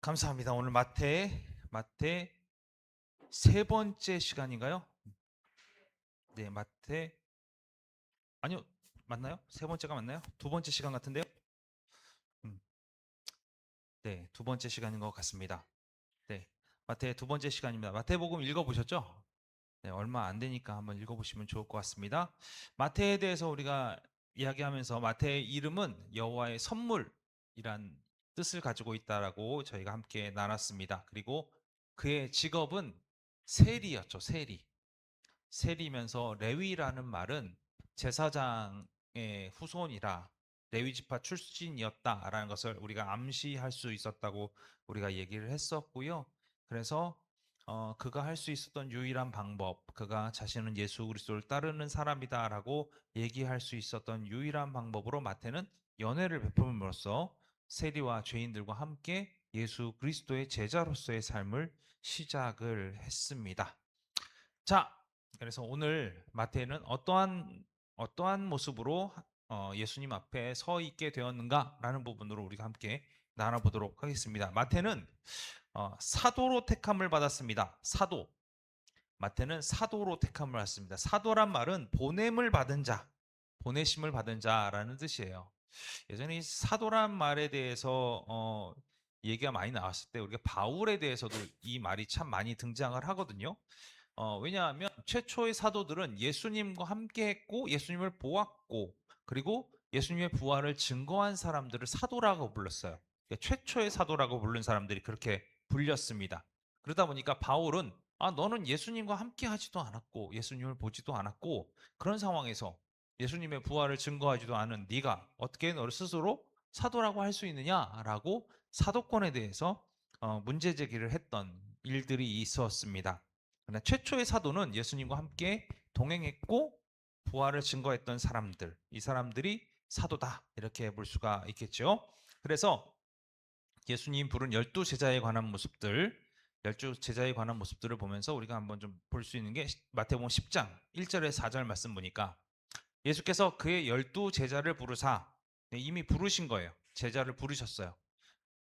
감사합니다. 오늘 마태 세 번째 시간인가요? 네, 아니요, 맞나요? 세 번째가 맞나요? 두 번째 시간 같은데요? 음, 네, 두 번째 시간인 것 같습니다. 네, 마태 두 번째 시간입니다. 마태복음 읽어보셨죠? 네, 얼마 안 되니까 한번 읽어보시면 좋을 것 같습니다. 마태에 대해서 우리가 이야기하면서 마태의 이름은 여호와의 선물이란 뜻을 가지고 있다라고 저희가 함께 나눴습니다. 그리고 그의 직업은 세리였죠, 세리. 세리면서 레위라는 말은 제사장의 후손이라 레위 지파 출신이었다라는 것을 우리가 암시할 수 있었다고 우리가 얘기를 했었고요. 그래서 그가 할 수 있었던 유일한 방법, 그가 자신은 예수 그리스도를 따르는 사람이다라고 얘기할 수 있었던 유일한 방법으로 마태는 연회를 베품으로써 세리와 죄인들과 함께 예수 그리스도의 제자로서의 삶을 시작을 했습니다. 자, 그래서 오늘 마태는 어떠한 모습으로 예수님 앞에 서 있게 되었는가라는 부분으로 우리가 함께 나눠보도록 하겠습니다. 마태는 사도로 택함을 받았습니다. 사도. 마태는 사도로 택함을 받았습니다. 사도란 말은 보냄을 받은 자, 보내심을 받은 자라는 뜻이에요. 예전에 이 사도란 말에 대해서 얘기가 많이 나왔을 때 우리가 바울에 대해서도 이 말이 참 많이 등장을 하거든요. 왜냐하면 최초의 사도들은 예수님과 함께 했고 예수님을 보았고 그리고 예수님의 부활을 증거한 사람들을 사도라고 불렀어요. 그러니까 최초의 사도라고 부른 사람들이 그렇게 불렸습니다. 그러다 보니까 바울은 너는 예수님과 함께 하지도 않았고 예수님을 보지도 않았고 그런 상황에서 예수님의 부활을 증거하지도 않은 네가 어떻게 너를 스스로 사도라고 할 수 있느냐라고 사도권에 대해서 문제 제기를 했던 일들이 있었습니다. 그러나 최초의 사도는 예수님과 함께 동행했고 부활을 증거했던 사람들, 이 사람들이 사도다 이렇게 볼 수가 있겠죠. 그래서 예수님 부른 열두 제자에 관한 모습들, 열두 제자에 관한 모습들을 보면서 우리가 한번 좀 볼 수 있는 게 마태복음 10장 1절에 4절 말씀 보니까 예수께서 그의 열두 제자를 부르사 이미 부르신 거예요. 제자를 부르셨어요.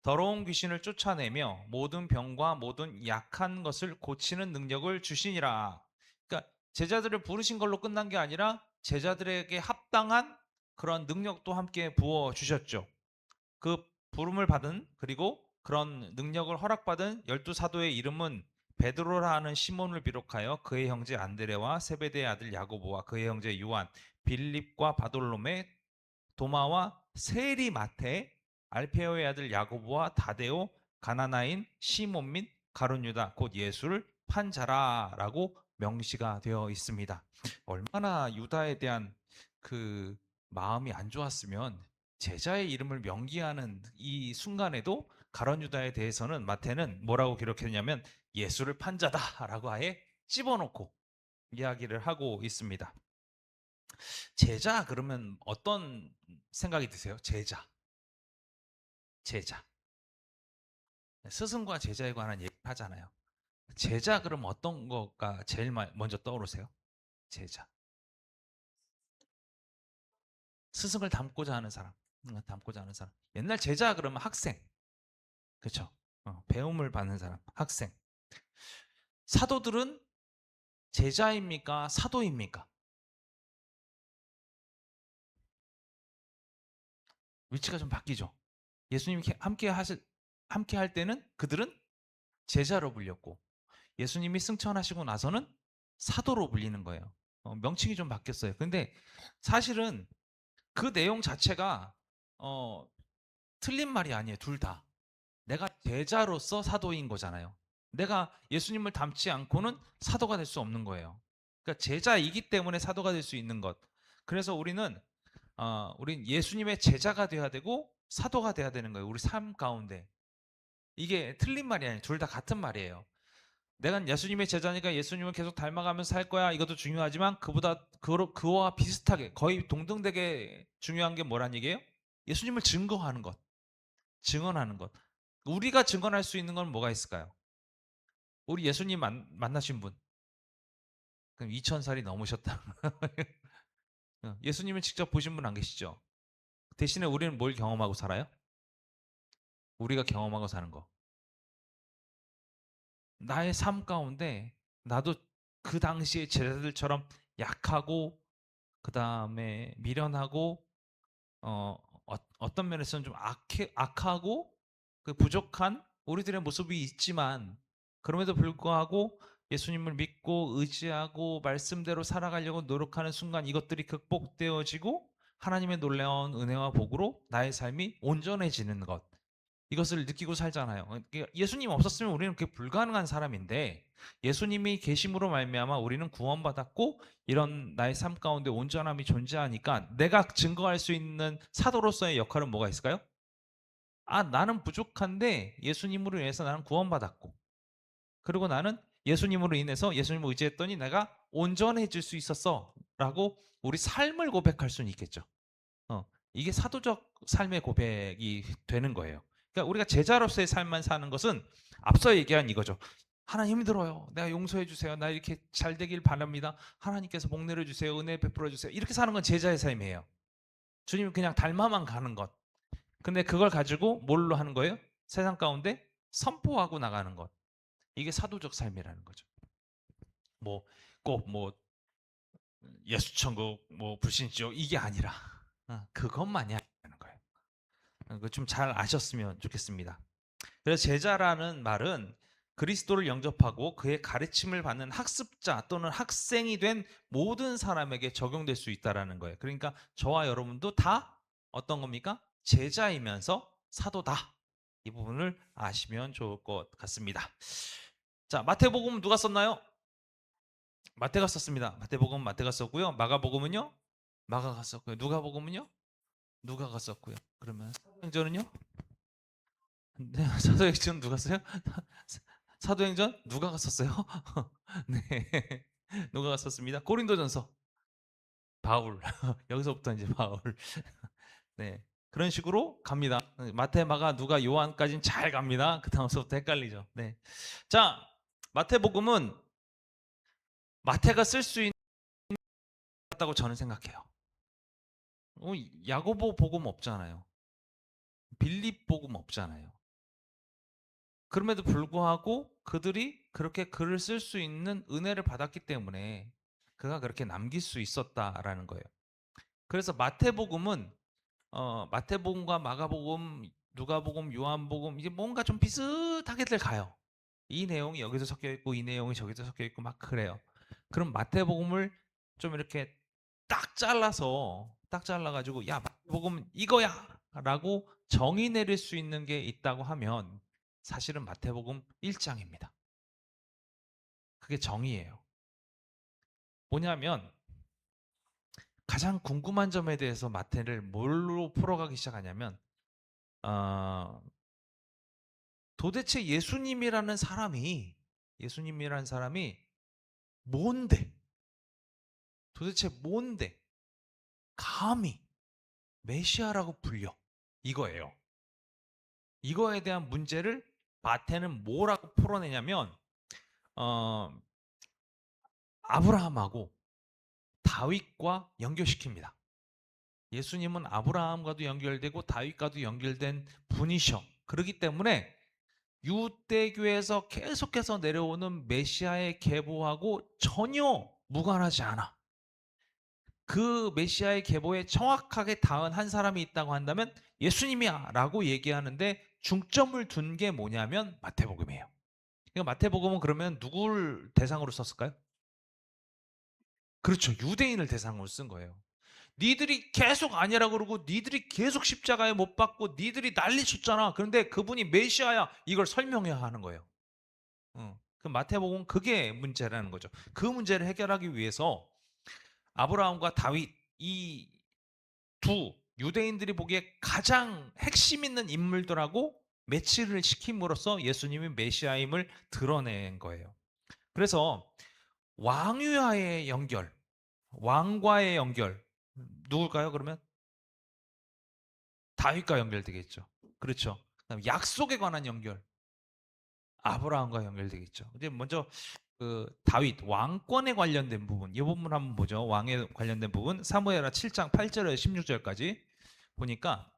더러운 귀신을 쫓아내며 모든 병과 모든 약한 것을 고치는 능력을 주시니라. 그러니까 제자들을 부르신 걸로 끝난 게 아니라 제자들에게 합당한 그런 능력도 함께 부어 주셨죠. 그 부름을 받은 그리고 그런 능력을 허락받은 열두 사도의 이름은 베드로라 하는 시몬을 비롯하여 그의 형제 안드레와 세베대의 아들 야고보와 그의 형제 요한, 빌립과 바돌로메, 도마와 세리 마테, 알페오의 아들 야고보와 다데오, 가나나인, 시몬 및 가룟 유다 곧 예수를 판 자라라고 명시가 되어 있습니다. 얼마나 유다에 대한 그 마음이 안 좋았으면 제자의 이름을 명기하는 이 순간에도 가룟 유다에 대해서는 마태는 뭐라고 기록했냐면 예수를 판 자다라고 아예 집어넣고 이야기를 하고 있습니다. 제자 그러면 어떤 생각이 드세요? 제자. 스승과 제자에 관한 얘기를 하잖아요. 제자 그럼 어떤 거가 제일 먼저 떠오르세요? 제자. 스승을 닮고자 하는 사람. 닮고자 하는 사람. 옛날 제자 그러면 학생. 그렇죠? 배움을 받는 사람. 학생. 사도들은 제자입니까? 사도입니까? 위치가 좀 바뀌죠. 예수님이 함께 할 때는 그들은 제자로 불렸고 예수님이 승천하시고 나서는 사도로 불리는 거예요. 명칭이 좀 바뀌었어요. 근데 사실은 그 내용 자체가 어, 틀린 말이 아니에요. 둘 다. 내가 제자로서 사도인 거잖아요. 내가 예수님을 닮지 않고는 사도가 될 수 없는 거예요. 그러니까 제자이기 때문에 사도가 될 수 있는 것. 그래서 우린 예수님의 제자가 돼야 되고 사도가 돼야 되는 거예요. 우리 삶 가운데. 이게 틀린 말이 아니에요. 둘 다 같은 말이에요. 내가 예수님의 제자니까 예수님을 계속 닮아가면서 살 거야. 이것도 중요하지만 그와 비슷하게 거의 동등되게 중요한 게 뭐란 얘기예요? 예수님을 증거하는 것, 증언하는 것. 우리가 증언할 수 있는 건 뭐가 있을까요? 우리 예수님 만나신 분. 그럼 2000살이 넘으셨다. 예수님을 직접 보신 분 안 계시죠? 대신에 우리는 뭘 경험하고 살아요? 우리가 경험하고 사는 거. 나의 삶 가운데 나도 그 당시의 제자들처럼 약하고 그 다음에 미련하고 어떤 면에서는 좀 악하고 그 부족한 우리들의 모습이 있지만 그럼에도 불구하고 예수님을 믿고 의지하고 말씀대로 살아가려고 노력하는 순간 이것들이 극복되어지고 하나님의 놀라운 은혜와 복으로 나의 삶이 온전해지는 것 이것을 느끼고 살잖아요. 그러니까 예수님 없었으면 우리는 그게 불가능한 사람인데 예수님이 계심으로 말미암아 우리는 구원받았고 이런 나의 삶 가운데 온전함이 존재하니까 내가 증거할 수 있는 사도로서의 역할은 뭐가 있을까요? 아, 나는 부족한데 예수님으로 인해서 나는 구원받았고 그리고 나는 예수님으로 인해서 예수님을 의지했더니 내가 온전해질 수 있었어 라고 우리 삶을 고백할 수는 있겠죠. 이게 사도적 삶의 고백이 되는 거예요. 그러니까 우리가 제자로서의 삶만 사는 것은 앞서 얘기한 이거죠. 하나님 힘들어요. 내가 용서해 주세요. 나 이렇게 잘 되길 바랍니다. 하나님께서 복 내려 주세요. 은혜 베풀어 주세요. 이렇게 사는 건 제자의 삶이에요. 주님 그냥 닮아만 가는 것. 근데 그걸 가지고 뭘로 하는 거예요? 세상 가운데 선포하고 나가는 것. 이게 사도적 삶이라는 거죠. 뭐 꼭 뭐 예수천국 뭐 불신지옥 이게 아니라 그것만이 아니라는 거예요. 그거 좀 잘 아셨으면 좋겠습니다. 그래서 제자라는 말은 그리스도를 영접하고 그의 가르침을 받는 학습자 또는 학생이 된 모든 사람에게 적용될 수 있다라는 거예요. 그러니까 저와 여러분도 다 어떤 겁니까? 제자이면서 사도다. 이 부분을 아시면 좋을 것 같습니다. 자, 마태복음 누가 썼나요? 마태가 썼습니다. 마태복음 마태가 썼고요. 마가복음은요? 마가가 썼고요. 누가복음은요? 누가가 썼고요. 그러면 사도행전은요? 네, 사도행전 누가 써요? 사도행전 누가가 썼어요? 네, 누가가 썼습니다. 고린도전서 바울 여기서부터 이제 바울 네 그런 식으로 갑니다. 마태, 마가, 누가, 요한까지는 잘 갑니다. 그 다음서부터 헷갈리죠. 네, 자 마태복음은 마태가 쓸 수 있다고 저는 생각해요. 야고보 복음 없잖아요. 빌립 복음 없잖아요. 그럼에도 불구하고 그들이 그렇게 글을 쓸 수 있는 은혜를 받았기 때문에 그가 그렇게 남길 수 있었다라는 거예요. 그래서 마태복음은 마태복음과 마가복음, 누가복음, 요한복음 이게 뭔가 좀 비슷하게들 가요. 이 내용이 여기서 섞여 있고 이 내용이 저기서 섞여 있고 막 그래요. 그럼 마태복음을 좀 이렇게 딱 잘라가지고 야 마태복음은 이거야라고 정의 내릴 수 있는 게 있다고 하면 사실은 마태복음 1장입니다. 그게 정의예요. 뭐냐면 가장 궁금한 점에 대해서 마태를 뭘로 풀어가기 시작하냐면 어, 도대체 예수님이라는 사람이 뭔데? 도대체 뭔데? 감히 메시아라고 불려? 이거예요. 이거에 대한 문제를 마태는 뭐라고 풀어내냐면 어, 아브라함하고 다윗과 연결시킵니다. 예수님은 아브라함과도 연결되고 다윗과도 연결된 분이셔. 그렇기 때문에 유대교에서 계속해서 내려오는 메시아의 계보하고 전혀 무관하지 않아. 그 메시아의 계보에 정확하게 닿은 한 사람이 있다고 한다면 예수님이야 라고 얘기하는데 중점을 둔 게 뭐냐면 마태복음이에요. 그러니까 마태복음은 그러면 누굴 대상으로 썼을까요? 그렇죠. 유대인을 대상으로 쓴 거예요. 니들이 계속 아니라 그러고 니들이 계속 십자가에 못 박고 니들이 난리 쳤잖아. 그런데 그분이 메시아야. 이걸 설명해야 하는 거예요. 그 마태복음 그게 문제라는 거죠. 그 문제를 해결하기 위해서 아브라함과 다윗 이 두 유대인들이 보기에 가장 핵심 있는 인물들하고 매치를 시킴으로써 예수님이 메시아임을 드러낸 거예요. 그래서 왕유와의 연결, 왕과의 연결 누굴까요? 그러면 다윗과 연결되겠죠. 그렇죠. 그다음 약속에 관한 연결 아브라함과 연결되겠죠. 이제 먼저 그 다윗 왕권에 관련된 부분 이 부분 한번 보죠. 왕에 관련된 부분 사무엘하 7장 8절에서 16절까지 보니까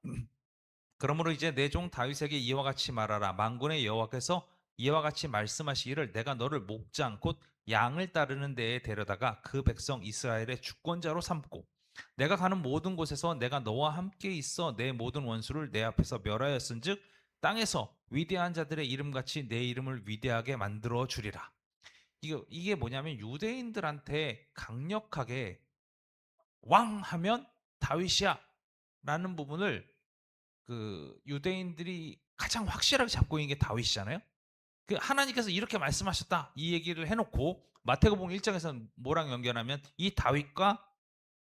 그러므로 이제 내 종 다윗에게 이와 같이 말하라. 만군의 여호와께서 이와 같이 말씀하시기를 내가 너를 목장 곧 양을 따르는 데에 데려다가 그 백성 이스라엘의 주권자로 삼고 내가 가는 모든 곳에서 내가 너와 함께 있어 내 모든 원수를 내 앞에서 멸하였은즉 땅에서 위대한 자들의 이름같이 내 이름을 위대하게 만들어 주리라. 이게 뭐냐면 유대인들한테 강력하게 왕 하면 다윗이야 라는 부분을 그 유대인들이 가장 확실하게 잡고 있는 게 다윗이잖아요. 그 하나님께서 이렇게 말씀하셨다 이 얘기를 해놓고 마태복음 1장에서는 뭐랑 연결하면 이 다윗과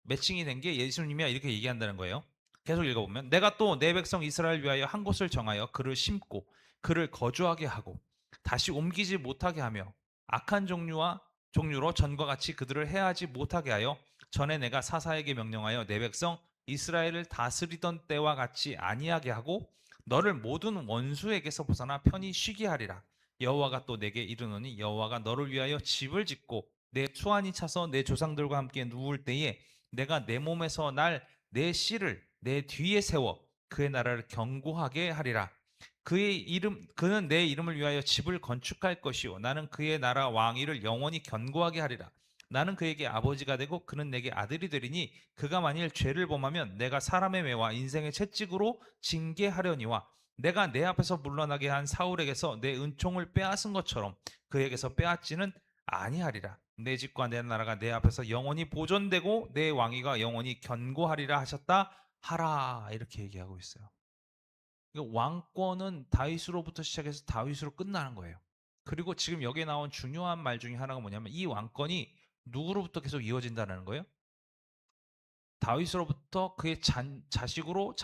매칭이 된 게 예수님이야 이렇게 얘기한다는 거예요. 계속 읽어보면 내가 또 내 백성 이스라엘 위하여 한 곳을 정하여 그를 심고 그를 거주하게 하고 다시 옮기지 못하게 하며 악한 종류로 전과 같이 그들을 해하지 못하게 하여 전에 내가 사사에게 명령하여 내 백성 이스라엘을 다스리던 때와 같이 아니하게 하고 너를 모든 원수에게서 벗어나 편히 쉬게 하리라. 여호와가 또 내게 이르노니 여호와가 너를 위하여 집을 짓고 내 수완이 차서 내 조상들과 함께 누울 때에 내가 내 몸에서 날 내 씨를 내 뒤에 세워 그의 나라를 견고하게 하리라. 그는 내 이름을 위하여 집을 건축할 것이요 나는 그의 나라 왕위를 영원히 견고하게 하리라. 나는 그에게 아버지가 되고 그는 내게 아들이 되리니 그가 만일 죄를 범하면 내가 사람의 매와 인생의 채찍으로 징계하려니와 내가 내 앞에서 물러나게 한 사울에게서 내 은총을 빼앗은 것처럼 그에게서 빼앗지는 아니하리라. 내 집과 내 나라가 내 앞에서 영원히 보존되고 내 왕위가 영원히 견고하리라 하셨다 하라. 이렇게 얘기하고 있어요. 왕권은 다윗으로부터 시작해서 다윗으로 끝나는 거예요. 그리고 지금 여기에 나온 중요한 말 중에 하나가 뭐냐면 이 왕권이 누구로부터 계속 이어진다는 거예요? 다윗으로부터 그의 자식으로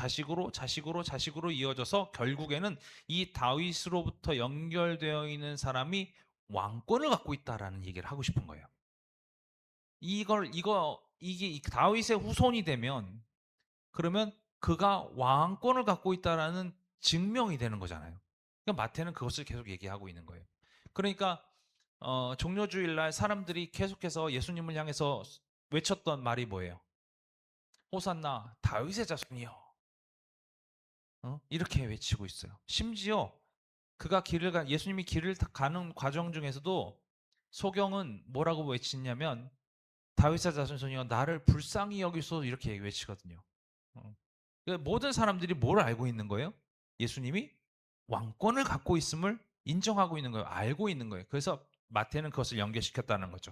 이어져서 결국에는 이 다윗으로부터 연결되어 있는 사람이 왕권을 갖고 있다라는 얘기를 하고 싶은 거예요. 이게 다윗의 후손이 되면 그러면 그가 왕권을 갖고 있다라는 증명이 되는 거잖아요. 그러니까 마태는 그것을 계속 얘기하고 있는 거예요. 그러니까 종려주일날 사람들이 계속해서 예수님을 향해서 외쳤던 말이 뭐예요? 호산나 다윗의 자손이여. 이렇게 외치고 있어요. 심지어 예수님이 길을 가는 과정 중에서도 소경은 뭐라고 외치냐면 다윗의 자손이여 나를 불쌍히 여기소서 이렇게 외치거든요. 그러니까 모든 사람들이 뭘 알고 있는 거예요? 예수님이 왕권을 갖고 있음을 인정하고 있는 거예요. 알고 있는 거예요. 그래서 마태는 그것을 연결시켰다는 거죠.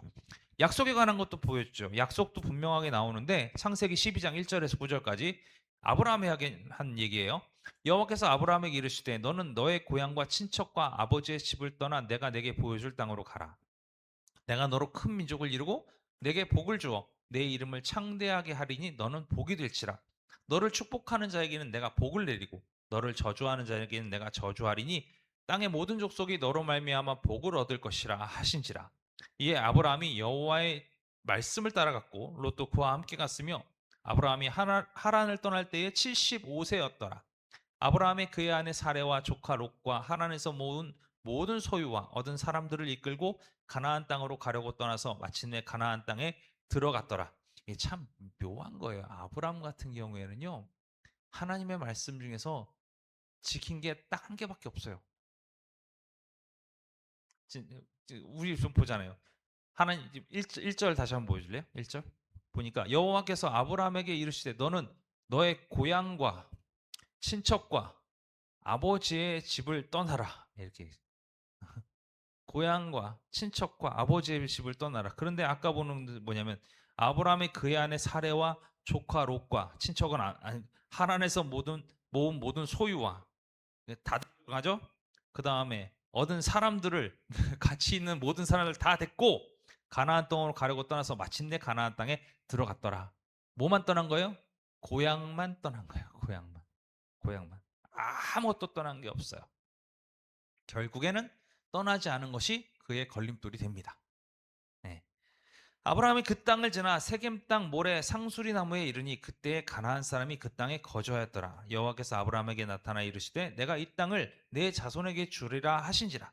약속에 관한 것도 보여주죠. 약속도 분명하게 나오는데 창세기 12장 1절에서 9절까지 아브라함에게 한 얘기예요. 여호와께서 아브라함에게 이르시되 너는 너의 고향과 친척과 아버지의 집을 떠나 내가 내게 보여줄 땅으로 가라. 내가 너로 큰 민족을 이루고 내게 복을 주어 내 이름을 창대하게 하리니 너는 복이 될지라. 너를 축복하는 자에게는 내가 복을 내리고 너를 저주하는 자에게는 내가 저주하리니 땅의 모든 족속이 너로 말미암아 복을 얻을 것이라 하신지라. 이에 아브라함이 여호와의 말씀을 따라갔고 롯도 그와 함께 갔으며 아브라함이 하란을 떠날 때에 75세였더라. 아브라함의 그의 아내 사레와 조카 롯과 하란에서 모은 모든 소유와 얻은 사람들을 이끌고 가나안 땅으로 가려고 떠나서 마침내 가나안 땅에 들어갔더라. 이게 참 묘한 거예요. 아브라함 같은 경우에는요. 하나님의 말씀 중에서 지킨 게 딱 한 개밖에 없어요. 우리 좀 보잖아요. 하나님 1절 다시 한번 보여줄래요? 1절 보니까 여호와께서 아브라함에게 이르시되 너는 너의 고향과 친척과 아버지의 집을 떠나라. 이렇게 고향과 친척과 아버지의 집을 떠나라. 그런데 아까 보는 뭐냐면 아브라함의 그의 아내 사레와 조카 롯과 친척은 하란에서 모은 모든 소유와 다 들어가죠. 그 다음에 얻은 사람들을 같이 있는 모든 사람들 다 데리고 가나안 땅으로 가려고 떠나서 마침내 가나안 땅에 들어갔더라. 뭐만 떠난 거예요? 고향만 떠난 거예요. 고향만. 아무것도 떠난 게 없어요. 결국에는 떠나지 않은 것이 그의 걸림돌이 됩니다. 네. 아브라함이 그 땅을 지나 세겜 땅 모래 상수리 나무에 이르니 그때에 가나안 사람이 그 땅에 거주하였더라. 여호와께서 아브라함에게 나타나 이르시되 내가 이 땅을 내 자손에게 주리라 하신지라.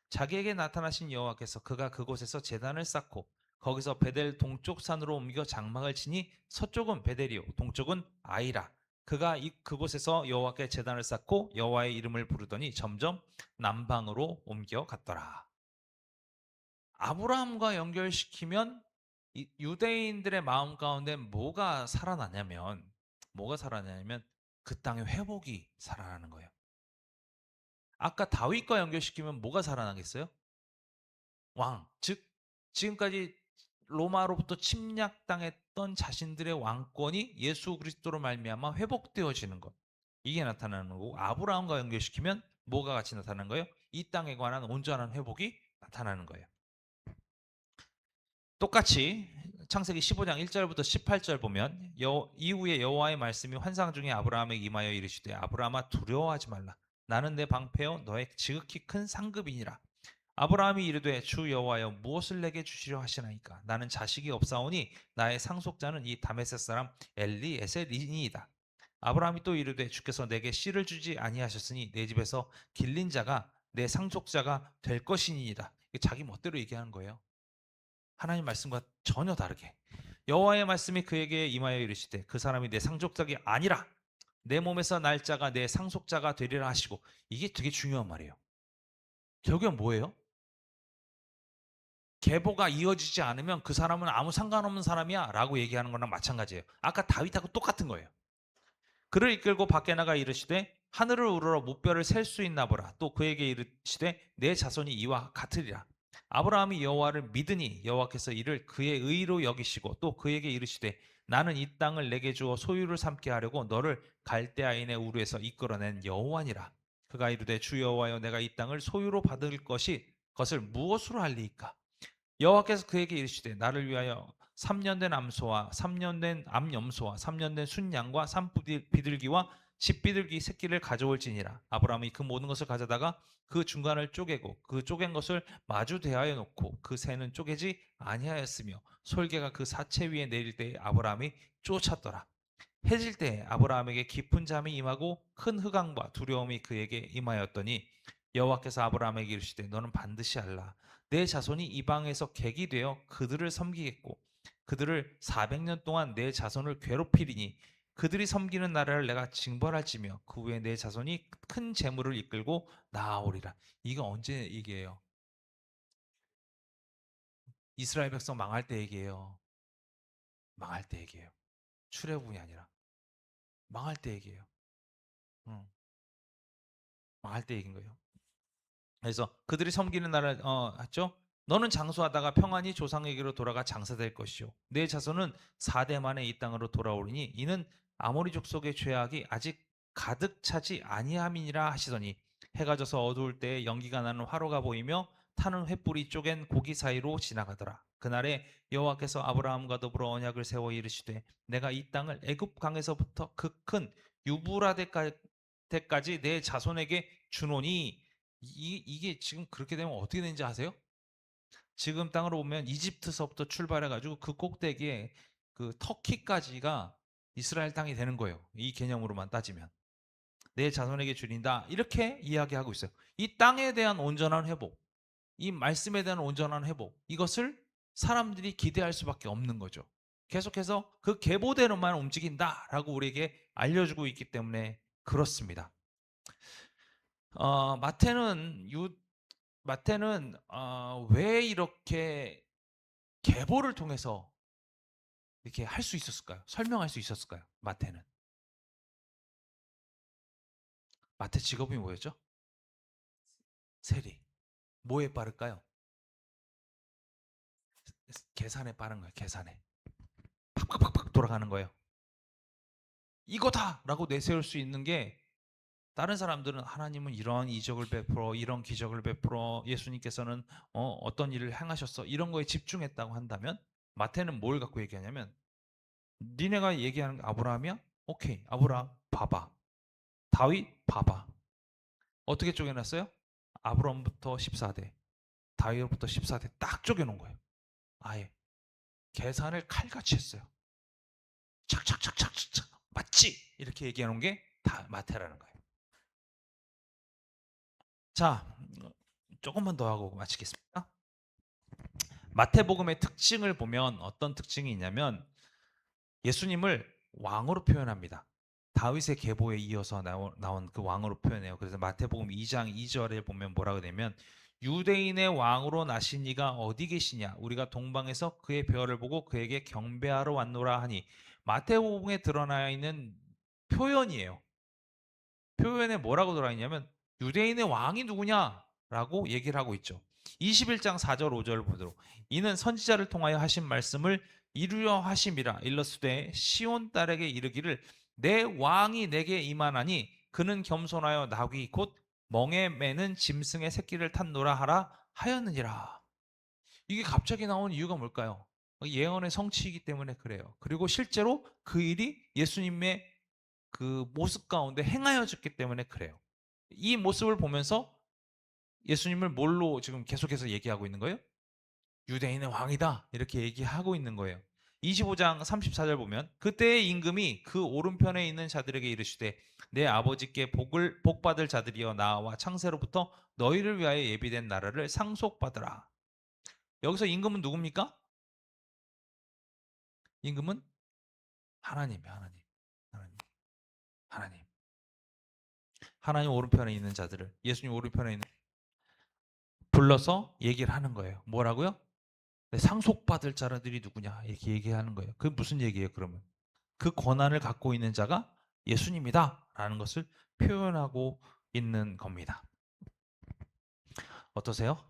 자기에게 나타나신 여호와께서 그가 그곳에서 제단을 쌓고 거기서 베델 동쪽 산으로 옮겨 장막을 치니 서쪽은 베델이요 동쪽은 아이라. 그가 그곳에서 여호와께 제단을 쌓고 여호와의 이름을 부르더니 점점 남방으로 옮겨갔더라. 아브라함과 연결시키면 유대인들의 마음 가운데 뭐가 살아나냐면 그 땅의 회복이 살아나는 거예요. 아까 다윗과 연결시키면 뭐가 살아나겠어요? 왕, 즉 지금까지 로마로부터 침략당했던 자신들의 왕권이 예수 그리스도로 말미암아 회복되어지는 것. 이게 나타나는 거고, 아브라함과 연결시키면 뭐가 같이 나타나는 거예요? 이 땅에 관한 온전한 회복이 나타나는 거예요. 똑같이 창세기 15장 1절부터 18절 보면 이후에 여호와의 말씀이 환상 중에 아브라함에게 임하여 이르시되 아브라함아 두려워하지 말라. 나는 내 방패요 너의 지극히 큰 상급이니라. 아브라함이 이르되 주 여호와여 무엇을 내게 주시려 하시나이까. 나는 자식이 없사오니 나의 상속자는 이 다메섹 사람 엘리에셀이니이다. 아브라함이 또 이르되 주께서 내게 씨를 주지 아니하셨으니 내 집에서 길린 자가 내 상속자가 될 것이니이다. 자기 멋대로 얘기하는 거예요. 하나님 말씀과 전혀 다르게. 여호와의 말씀이 그에게 임하여 이르시되 그 사람이 내 상속자가 아니라 내 몸에서 날 자가 내 상속자가 되리라 하시고. 이게 되게 중요한 말이에요. 결국엔 뭐예요? 계보가 이어지지 않으면 그 사람은 아무 상관없는 사람이야 라고 얘기하는 거랑 마찬가지예요. 아까 다윗하고 똑같은 거예요. 그를 이끌고 밖에 나가 이르시되 하늘을 우러러 무뼈를 셀 수 있나 보라. 또 그에게 이르시되 내 자손이 이와 같으리라. 아브라함이 여호와를 믿으니 여호와께서 이를 그의 의로 여기시고 또 그에게 이르시되 나는 이 땅을 내게 주어 소유를 삼게 하려고 너를 갈대아인의 우르에서 이끌어낸 여호와니라. 그가 이르되 주 여호와여 내가 이 땅을 소유로 받을 것을 무엇으로 할리이까. 여호와께서 그에게 이르시되 나를 위하여 3년 된 암소와 3년 된 암염소와 3년 된 순양과 3비둘기와 10비둘기 새끼를 가져올지니라. 아브라함이 그 모든 것을 가져다가 그 중간을 쪼개고 그 쪼갠 것을 마주 대하여 놓고 그 새는 쪼개지 아니하였으며 솔개가 그 사체 위에 내릴 때에 아브라함이 쫓았더라. 해질 때에 아브라함에게 깊은 잠이 임하고 큰 흑암과 두려움이 그에게 임하였더니 여호와께서 아브라함에게 이르시되 너는 반드시 알라. 내 자손이 이방에서 객이 되어 그들을 섬기겠고 그들을 400년 동안 내 자손을 괴롭히리니 그들이 섬기는 나라를 내가 징벌할지며 그 후에 내 자손이 큰 재물을 이끌고 나아오리라. 이거 언제 얘기해요? 이스라엘 백성 망할 때 얘기해요. 망할 때 얘기해요. 출애굽이 아니라 망할 때 얘기해요. 응. 망할 때 얘기인 거예요. 그래서 그들이 섬기는 나라 했죠. 너는 장수하다가 평안히 조상에게로 돌아가 장사될 것이요 내 자손은 4대 만에 이 땅으로 돌아오리니 이는 아모리 족속의 죄악이 아직 가득 차지 아니함이니라 하시더니 해가 져서 어두울 때에 연기가 나는 화로가 보이며 타는 횃불이 쪼갠 고기 사이로 지나가더라. 그날에 여호와께서 아브라함과 더불어 언약을 세워 이르시되 내가 이 땅을 애굽 강에서부터 그 큰 유브라데까지 내 자손에게 주노니. 이게 지금 그렇게 되면 어떻게 되는지 아세요? 지금 땅으로 보면 이집트서부터 출발해가지고 그 꼭대기에 그 터키까지가 이스라엘 땅이 되는 거예요. 이 개념으로만 따지면. 내 자손에게 주린다. 이렇게 이야기하고 있어요. 이 땅에 대한 온전한 회복, 이 말씀에 대한 온전한 회복, 이것을 사람들이 기대할 수밖에 없는 거죠. 계속해서 그 계보대로만 움직인다라고 우리에게 알려주고 있기 때문에 그렇습니다. 마태는 왜 이렇게 계보를 통해서 이렇게 할 수 있었을까요? 설명할 수 있었을까요? 마태 직업이 뭐였죠? 세리. 뭐에 빠를까요? 계산에 빠른 거예요. 계산에 팍팍팍팍 돌아가는 거예요. 이거다라고 내세울 수 있는 게, 다른 사람들은 하나님은 이런 이적을 베풀어 이런 기적을 베풀어 예수님께서는 어떤 일을 행하셨어 이런 거에 집중했다고 한다면, 마태는 뭘 갖고 얘기하냐면 니네가 얘기하는 게 아브라함이야? 오케이, 아브라함 봐봐. 다윗 봐봐. 어떻게 쪼개놨어요? 아브라함부터 14대, 다윗부터 14대 딱 쪼개놓은 거예요. 아예 계산을 칼같이 했어요. 착착착착착 맞지? 이렇게 얘기하는 게 다 마태라는 거예요. 자, 조금만 더 하고 마치겠습니다. 마태복음의 특징을 보면 어떤 특징이 있냐면 예수님을 왕으로 표현합니다. 다윗의 계보에 이어서 나온 그 왕으로 표현해요. 그래서 마태복음 2장 2절에 보면 뭐라고 되냐면 유대인의 왕으로 나신 이가 어디 계시냐? 우리가 동방에서 그의 별을 보고 그에게 경배하러 왔노라 하니 마태복음에 드러나 있는 표현이에요. 표현에 뭐라고 들어가 있냐면 유대인의 왕이 누구냐라고 얘기를 하고 있죠. 21장 4절 5절 보도록 이는 선지자를 통하여 하신 말씀을 이루려 하심이라 일러스되 시온 딸에게 이르기를 내 왕이 내게 임하나니 그는 겸손하여 나귀 곧 멍에 매는 짐승의 새끼를 탔노라 하라 하였느니라. 이게 갑자기 나온 이유가 뭘까요? 예언의 성취이기 때문에 그래요. 그리고 실제로 그 일이 예수님의 그 모습 가운데 행하여졌기 때문에 그래요. 이 모습을 보면서 예수님을 뭘로 지금 계속해서 얘기하고 있는 거예요? 유대인의 왕이다. 이렇게 얘기하고 있는 거예요. 25장 34절 보면 그때의 임금이 그 오른편에 있는 자들에게 이르시되 내 아버지께 복 받을 자들이여 나와 창세로부터 너희를 위하여 예비된 나라를 상속받으라. 여기서 임금은 누굽니까? 임금은 하나님이에요. 하나님. 하나님. 하나님 오른편에 있는 자들을 예수님 오른편에 있는 불러서 얘기를 하는 거예요. 뭐라고요? 상속받을 자들이 누구냐 이렇게 얘기하는 거예요. 그게 무슨 얘기예요? 그러면 그 권한을 갖고 있는 자가 예수님이다라는 것을 표현하고 있는 겁니다. 어떠세요?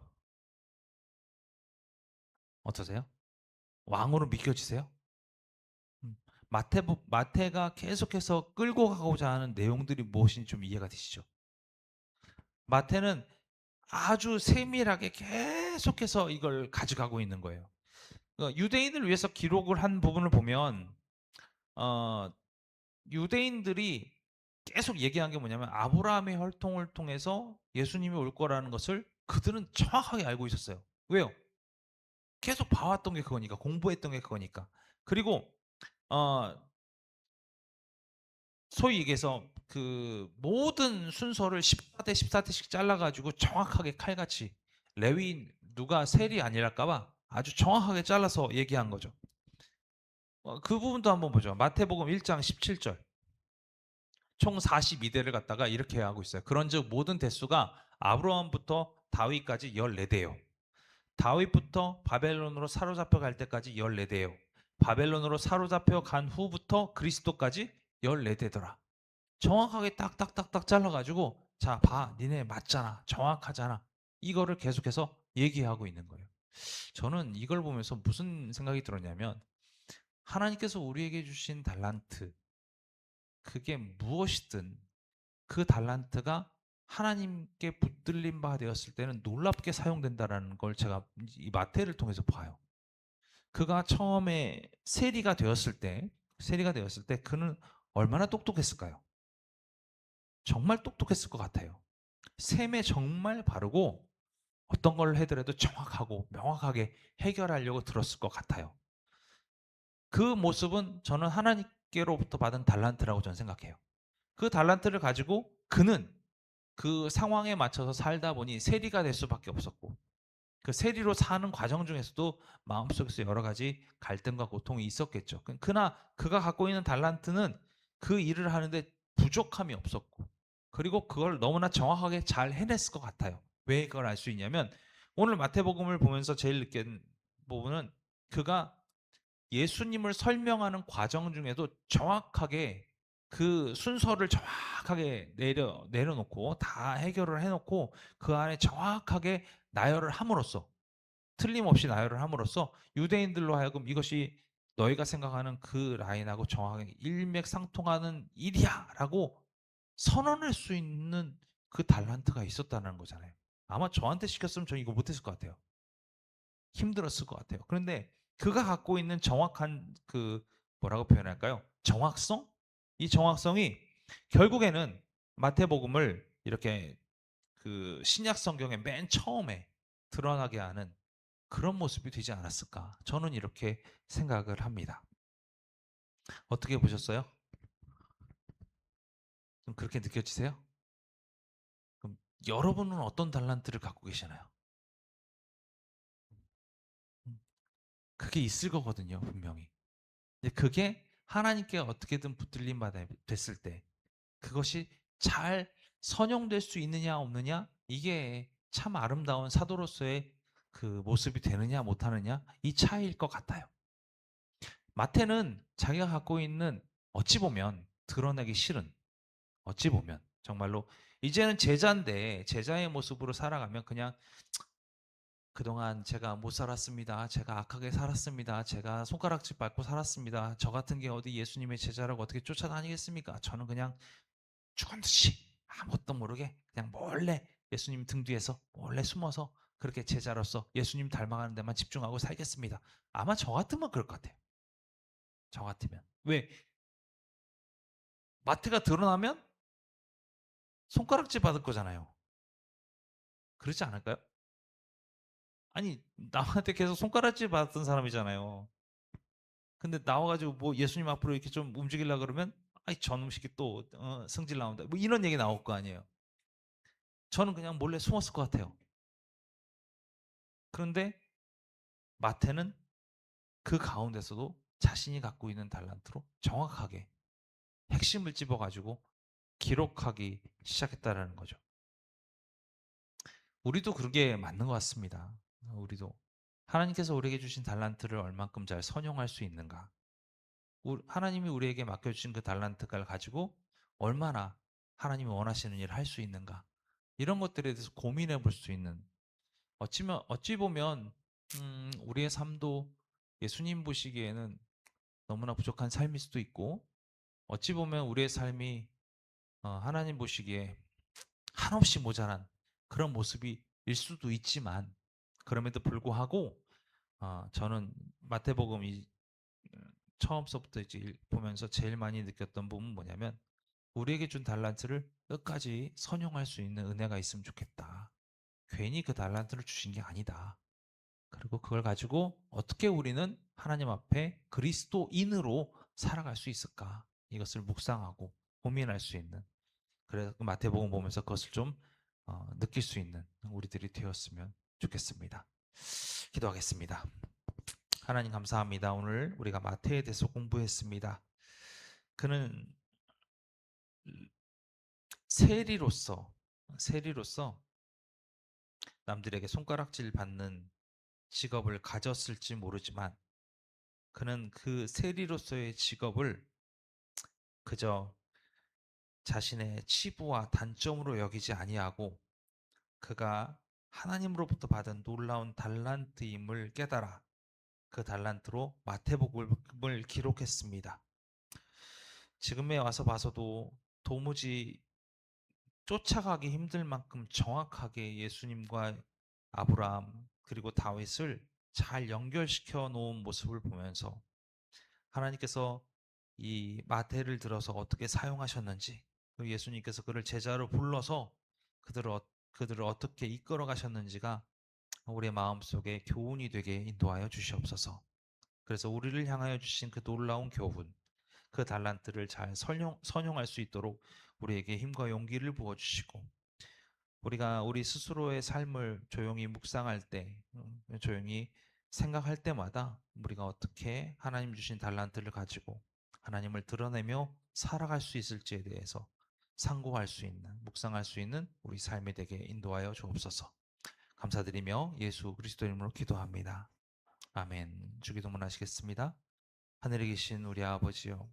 어떠세요? 왕으로 믿겨지세요? 마태가 계속해서 끌고 가고자 하는 내용들이 무엇인지 좀 이해가 되시죠? 마태는 아주 세밀하게 계속해서 이걸 가져가고 있는 거예요. 그러니까 유대인을 위해서 기록을 한 부분을 보면 어, 유대인들이 계속 얘기한 게 뭐냐면 아브라함의 혈통을 통해서 예수님이 올 거라는 것을 그들은 정확하게 알고 있었어요. 왜요? 계속 봐왔던 게 그거니까 공부했던 게 그거니까. 그리고 어, 소위 얘기해서 그 모든 순서를 14대 14대씩 잘라가지고 정확하게 칼같이 레위 누가 셀이 아니랄까봐 아주 정확하게 잘라서 얘기한 거죠. 그 부분도 한번 보죠. 마태복음 1장 17절. 총 42대를 갖다가 이렇게 하고 있어요. 그런즉 모든 대수가 아브라함부터 다윗까지 14대요. 다윗부터 바벨론으로 사로잡혀 갈 때까지 14대요. 바벨론으로 사로잡혀 간 후부터 그리스도까지 14대더라. 정확하게 딱딱딱딱 잘라가지고 자, 봐. 니네 맞잖아. 정확하잖아. 이거를 계속해서 얘기하고 있는 거예요. 저는 이걸 보면서 무슨 생각이 들었냐면 하나님께서 우리에게 주신 달란트 그게 무엇이든 그 달란트가 하나님께 붙들린 바 되었을 때는 놀랍게 사용된다라는 걸 제가 이 마태를 통해서 봐요. 그가 처음에 세리가 되었을 때 그는 얼마나 똑똑했을까요? 정말 똑똑했을 것 같아요. 셈에 정말 바르고 어떤 걸 해더라도 정확하고 명확하게 해결하려고 들었을 것 같아요. 그 모습은 저는 하나님께로부터 받은 달란트라고 저는 생각해요. 그 달란트를 가지고 그는 그 상황에 맞춰서 살다 보니 세리가 될 수밖에 없었고 그 세리로 사는 과정 중에서도 마음속에서 여러 가지 갈등과 고통이 있었겠죠. 그러나 그가 갖고 있는 달란트는 그 일을 하는데 부족함이 없었고 그리고 그걸 너무나 정확하게 잘 해냈을 것 같아요. 왜 그걸 알 수 있냐면 오늘 마태복음을 보면서 제일 느낀 부분은 그가 예수님을 설명하는 과정 중에도 정확하게 그 순서를 정확하게 내려놓고 다 해결을 해놓고 그 안에 정확하게 나열을 함으로써 틀림없이 나열을 함으로써 유대인들로 하여금 이것이 너희가 생각하는 그 라인하고 정확하게 일맥상통하는 일이야라고 선언할 수 있는 그 달란트가 있었다는 거잖아요. 아마 저한테 시켰으면 저 이거 못했을 것 같아요. 힘들었을 것 같아요. 그런데 그가 갖고 있는 정확한 그 뭐라고 표현할까요? 정확성? 이 정확성이 결국에는 마태복음을 이렇게 그 신약 성경의 맨 처음에 드러나게 하는 그런 모습이 되지 않았을까? 저는 이렇게 생각을 합니다. 어떻게 보셨어요? 좀 그렇게 느껴지세요? 그럼 여러분은 어떤 달란트를 갖고 계시나요? 그게 있을 거거든요, 분명히. 근데 그게 하나님께 어떻게든 붙들림 받아 됐을 때 그것이 잘 선용될 수 있느냐 없느냐 이게 참 아름다운 사도로서의 그 모습이 되느냐 못하느냐 이 차이일 것 같아요. 마태는 자기가 갖고 있는 어찌 보면 드러내기 싫은 어찌 보면 정말로 이제는 제자인데 제자의 모습으로 살아가면 그냥 그동안 제가 못 살았습니다. 제가 악하게 살았습니다. 제가 손가락질 밟고 살았습니다. 저 같은 게 어디 예수님의 제자라고 어떻게 쫓아다니겠습니까? 저는 그냥 죽은 듯이 아무것도 모르게 그냥 몰래 예수님 등 뒤에서 몰래 숨어서 그렇게 제자로서 예수님 닮아가는 데만 집중하고 살겠습니다. 아마 저 같으면 그럴 것 같아요. 저 같으면. 왜? 마태가 드러나면 손가락질 받을 거잖아요. 그렇지 않을까요? 아니, 남한테 계속 손가락질 받았던 사람이잖아요. 근데 나와가지고 뭐 예수님 앞으로 이렇게 좀 움직이려고 그러면 아이 저놈 새끼 또 성질 나온다. 뭐 이런 얘기 나올 거 아니에요. 저는 그냥 몰래 숨었을 것 같아요. 그런데 마태는 그 가운데서도 자신이 갖고 있는 달란트로 정확하게 핵심을 집어가지고 기록하기 시작했다라는 거죠. 우리도 그게 맞는 것 같습니다. 우리도 하나님께서 우리에게 주신 달란트를 얼만큼 잘 선용할 수 있는가? 하나님이 우리에게 맡겨주신 그 달란트를 가지고 얼마나 하나님이 원하시는 일을 할 수 있는가? 이런 것들에 대해서 고민해 볼 수 있는 어찌 보면 우리의 삶도 예수님 보시기에는 너무나 부족한 삶일 수도 있고 어찌 보면 우리의 삶이 하나님 보시기에 한없이 모자란 그런 모습일 수도 있지만 그럼에도 불구하고 저는 마태복음 처음서부터 이제 보면서 제일 많이 느꼈던 부분은 뭐냐면 우리에게 준 달란트를 끝까지 선용할 수 있는 은혜가 있으면 좋겠다. 괜히 그 달란트를 주신 게 아니다. 그리고 그걸 가지고 어떻게 우리는 하나님 앞에 그리스도인으로 살아갈 수 있을까? 이것을 묵상하고 고민할 수 있는 그래서 그 마태복음 보면서 그것을 좀 느낄 수 있는 우리들이 되었으면 좋겠습니다. 기도하겠습니다. 하나님 감사합니다. 오늘 우리가 마태에 대해서 공부했습니다. 그는 세리로서 남들에게 손가락질 받는 직업을 가졌을지 모르지만 그는 그 세리로서의 직업을 그저 자신의 치부와 단점으로 여기지 아니하고 그가 하나님으로부터 받은 놀라운 달란트임을 깨달아 그 달란트로 마태복음을 기록했습니다. 지금에 와서 봐서도 도무지 쫓아가기 힘들 만큼 정확하게 예수님과 아브라함 그리고 다윗을 잘 연결시켜 놓은 모습을 보면서 하나님께서 이 마태를 들어서 어떻게 사용하셨는지 예수님께서 그를 제자로 불러서 그들을 어떻게 이끌어 가셨는지가 우리의 마음속에 교훈이 되게 인도하여 주시옵소서. 그래서 우리를 향하여 주신 그 놀라운 교훈, 그 달란트를 잘 선용할 수 있도록 우리에게 힘과 용기를 부어주시고 우리가 우리 스스로의 삶을 조용히 묵상할 때, 조용히 생각할 때마다 우리가 어떻게 하나님 주신 달란트를 가지고 하나님을 드러내며 살아갈 수 있을지에 대해서 상고할 수 있는, 묵상할 수 있는 우리 삶이 되게 인도하여 주옵소서. 감사드리며 예수 그리스도 이름으로 기도합니다. 아멘. 주기도문 하시겠습니다. 하늘에 계신 우리 아버지여,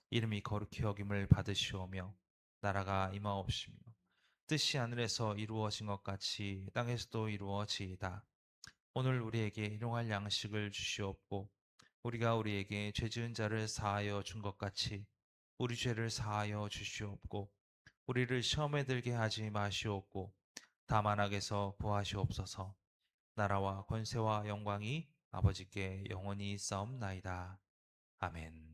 이름이 거룩히 여김을 받으시오며 나라가 임하옵시며 뜻이 하늘에서 이루어진 것 같이 땅에서도 이루어지이다. 오늘 우리에게 일용할 양식을 주시옵고 우리가 우리에게 죄 지은 자를 사하여 준 것 같이 우리 죄를 사하여 주시옵고 우리를 시험에 들게 하지 마시옵고 다만 악에서 구하시옵소서. 나라와 권세와 영광이 아버지께 영원히 있사옵나이다. 아멘.